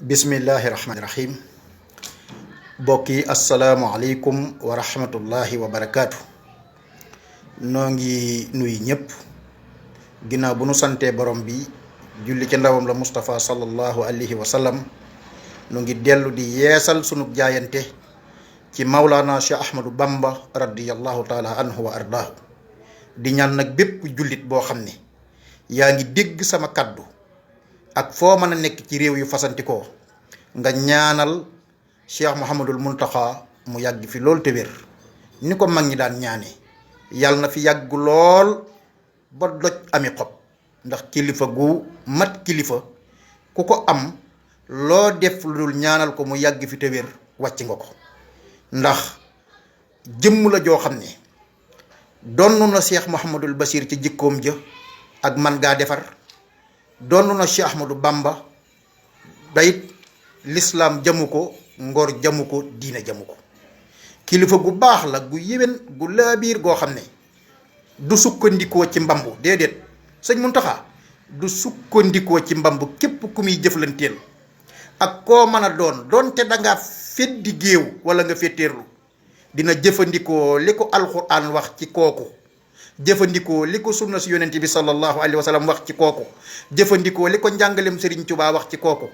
Bismillahirrahmanirrahim. Bokki asalaamualeykum wa rahmatullahi wa barakaatu. noo ngi nuyu ñëpp ginnaaw bu nu santee borom bi julli ci ndawam la Mustafa sallallahu alayhi wa sallam nu ngi dellu di yeesal sunu jaayante ci Maulana Cheikh Ahmadou Bamba radiyallahu taala anhu wa ardaahu di ñaan nag bépp jullit boo xam ne yaa ngi dégg sama kaddu ak foo mën a nekk ci réew yu fasantikoo nga ñaanal Cheikh Mouhamadul Muntaxa mu yàgg fi lool te wér ni ko mag ñi daan ñaane yàlla na fi yàgg lool ba doj ami xob ndax kilifa gu mat kilifa ku ko am loo def lu dul ñaanal ko mu yàgg fi te wér wàcc nga ko ndax jëmm la joo xam ne donn na Cheikh Mouhamadul Bachir ci jikkoom ja ak man gaa defar donn na Cheikh Ahmadou Bamba dayit lislaam jamu ko ngor jamu ko diine jamu ko kilifa gu baax la gu yéwén gu laabiir goo xam ne du sukkandikoo ci mbambu déedéet sëñ Muntaxa du sukkandikoo ci mbambu képp ku muy jëflanteel ak koo mën a doonte dangaa feddi géew wala nga fetteerlu dina jëfandikoo li ko alxuraan wax ci kooku jëfandikoo li ko sunna si yonent bi sallallahu alayhi wa sallam wax ci kooku jëfandikoo li ko njàngalem Sëriñ Tuubaa wax ci kooku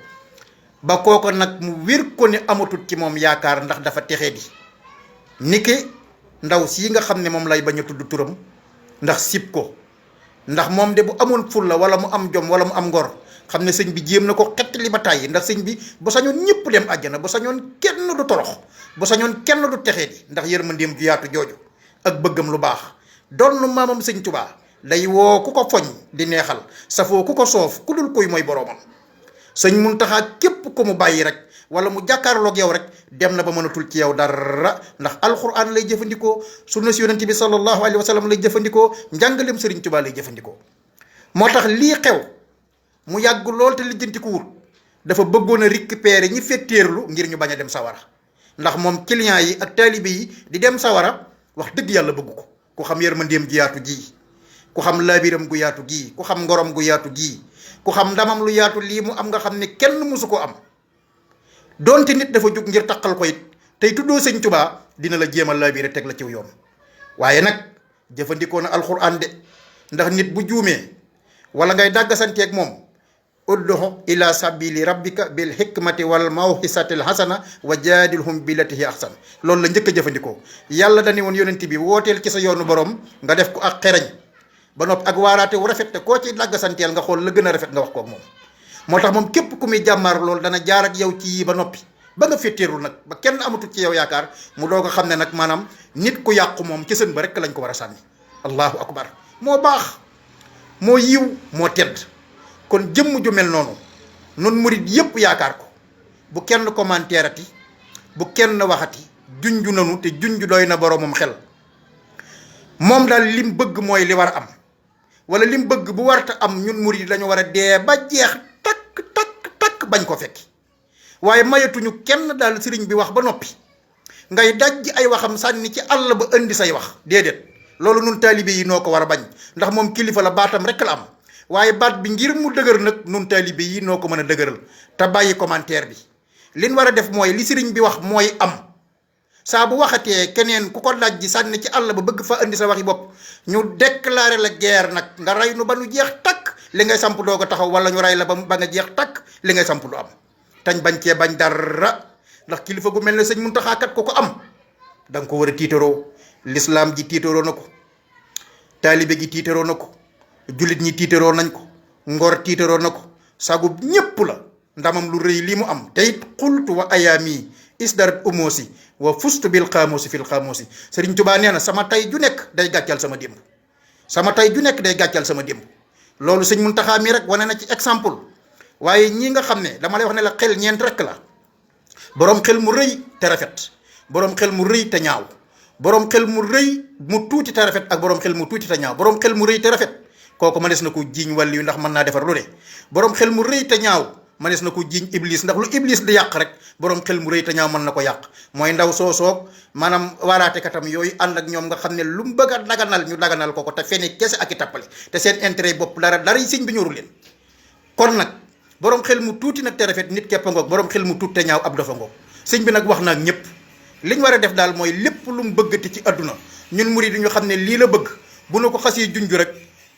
ba kooko nag mu wér ko ne amatul ci moom yaakaar ndax dafa texee di niki ndaw sii nga xam ne moom lay bañ a tudd turam ndax sib ko ndax moom de bu amoon fulla wala mu am jom wala mu am ngor xam ne sëñ bi jéem na ko xett li ba tàyyi ndax sëñ bi bu sañoon ñëpp dem àjjana bu sañoon kenn du torox bu sañoon kenn du texee di ndax yërmandeem ju yaatu jooju ak bëggam lu baax doon nu maamam sëñ Tuubaa day woo ku ko foñ di neexal safoo ku ko soof ku dul koy mooy boroomam sëñ Muntaxa képp ko mu bàyyi rek wala mu jàkkaarloog yow rek dem na ba mënatul ci yow dara ndax alxuraan lay jëfandikoo sunna si yonent bi sallallahu alayhi wa sallam lay jëfandikoo njàngaleem Sëriñ Tuubaa lay jëfandikoo moo tax lii xew mu yàgg lool te lijjanti ko wut dafa bëggoon a récupérer ñi fetteerlu ngir ñu bañ a dem sawara ndax moom client yi ak taalibe yi di dem sawara wax dëgg yàlla bëgg ko ku xam yërmandeem ji yaatu ji ku xam laabiram gu yaatu gii ku xam ngorom gu yaatu gii ku xam ndamam lu yaatu lii mu am nga xam ne kenn mësu ko am doonte nit dafa jóg ngir taqal ko it tey tuddoo sëñ Tuubaa dina la jéemal laabire teg la ciw yoon waaye nag jëfandikoo na alxuraan de ndax nit bu juumee wala ngay dàggasanteeg moom ud'u ila sabili rabbika bil hikmati wal mawhisatil hasana wa jaadilhum billati hi ahsan loolu la njëkk a jëfandikoo yàlla dañu woon yonent bi wooteel ci sa yoonu borom nga def ko ak xereñ ba noppi ak waaraate wu rafet te koo ci dàggasanteel nga xool la gën a rafet nga wax ko ak moom moo tax moom képp ku muy jàmmaar loolu dana jaar ak yow ci yii ba noppi ba nga féeteerlu nag ba kenn amatul ci yow yaakaar mu doog a xam ne nag maanaam nit ku yàqu moom ci sën ba rek lañ ko war a sànni allahu akbar moo baax moo yiw moo tedd kon jëmm ju mel noonu nun murit yépp yaakaar ko bu kenn commentaire ati bu kenn waxati junju nanu te junju doy na boroomam xel moom daal lim bëgg mooy li war a am wala lim bëgg bu warta am ñun murit yi dañu war a dee ba jeex takk bañ ko fekki waaye mayatuñu kenn daal sëriñ bi wax ba noppi ngay dajji ay waxam sànni ci àll ba indi say wax déedéet loolu nun taalibe yi noo ko war a bañ ndax moom kilifa la baatam rek la am waaye baat bi ngir mu dëgër nag nun taalibe yi noo ko mën a dëgëral te bàyyi commentaire bi liñ war a def mooy li sëriñ bi wax mooy am saa bu waxatee keneen ku ko daj ji sànni ci àll ba bëgg fa indi sa waxi bopp ñu déclaré la guerre nag nga rey nu ba nu jeex takk li ngay samp doo ko taxaw wala ñu rey la ba nga jeex takk li ngay samp du am tañ bañ cee bañ dara ndax kilifa gu mel ne sëñ Muntaxa kat ku ko am da nga ko war a tiitaroo lislaam ji tiitaroo na ko taalibe gi tiitaroo na ko jullit ñi tiitaroo nañ ko ngor tiitaroo na ko sagub ñépp la ndamam lu rëy lii mu am te it xultu wa ayaami isdarat umoosi wa fustu bil xaamusi fil xaamusi Sëriñ Tuubaa nee na sama tay ju nekk day gàccal sama démb sama tay ju nekk day gàccal sama démb loolu sëñ Muntaxa mi rek wane na ci exemple waaye ñii nga xam ne dama lay wax ne la xel ñeent rek la boroom xel mu rëy te rafet boroom xel mu rëy te ñaaw boroom xel mu rëy mu tuuti te rafet ak boroom xel mu tuuti te ñaaw boroom xel mu rëy te rafet kooku mënees na ko jiiñ wàlli yu ndax mën naa defar lu ne boroom xel mu rëy te ñaaw mënees na ko jiiñ iblis ndax lu iblis di yàq rek boroom xel mu rëy te ñaaw mën na ko yàq mooy ndaw soosoog maanaam waaraate katam yooyu ànd ak ñoom nga xam ne lu mu bëgg a daganal ñu daganal ko te fene kese ak i tappale te seen intérêt bopp dara yi sëñ bi ñoru leen kon nag borom xel mu tuuti nag te rafet nit képp ngoog, borom xel mu tuut te ñaaw ab dafa ngoog. sëñ bi nag wax na ak ñëpp liñ war a def daal mooy lépp lu mu bëggati ci àdduna ñun murid yi ñu xam ne lii la bëgg bu nu ko xasee junj rek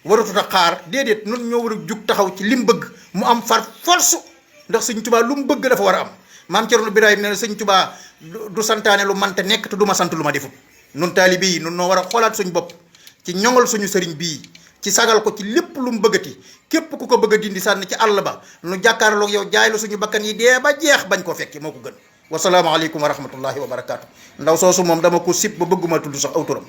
warutut a xaar déedéet nun ñoo war a jug taxaw ci lim bëgg mu am far force, ndax sëñ Tuubaa lu mu bëgg dafa war a am. maam Cerno Birahim ne sëñ Tuubaa du santaane lu mante nekk te du ma sant lu ma defut. nun taalibe yi nun noo war a xoolaat suñu bopp ci ñoŋal suñu sëriñ bii, ci sagal ko ci lépp lu mu bëggati. képp ku ko bëgg a dindi sànni ci àll ba nu jàkkaarloog yow jaay la suñu bakkan yi dee ba jeex bañ koo fekke moo ko gën. wasalaamaaleykum wa rahmatullahi wa barakaatu. ndaw soosu moom dama ko sib ba bëgguma tudd sax aw turam.